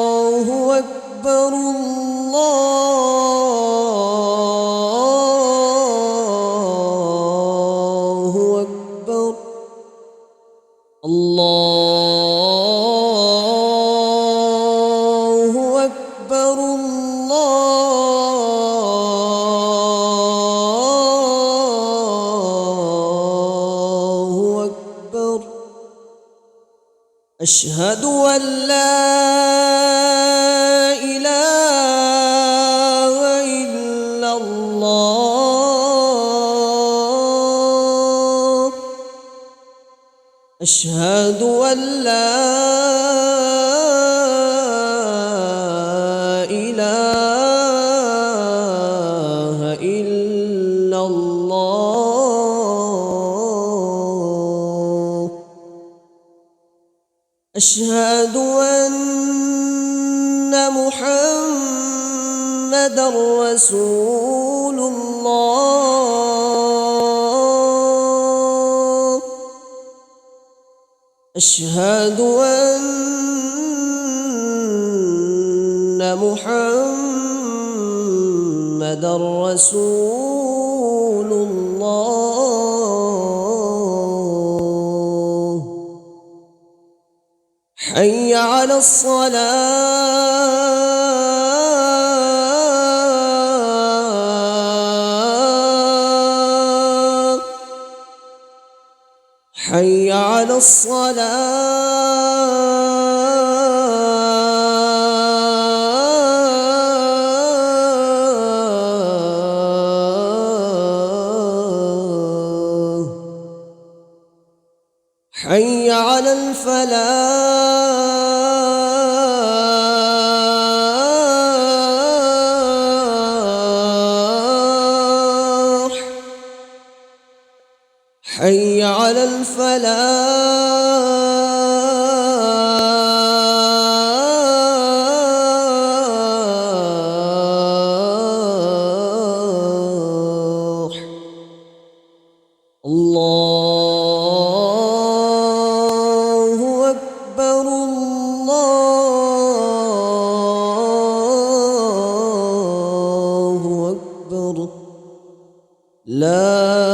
الله أكبر الله أكبر الله أكبر الله أكبر أشهد أن لا إله إلا الله أشهد أن لا إله إلا الله أشهد أن محمدًا رسول الله أشهد أن محمدًا رسول الله حي على الصلاة حي على الصلاة حي على الفلاح حي على الفلاح الله أكبر الله أكبر لا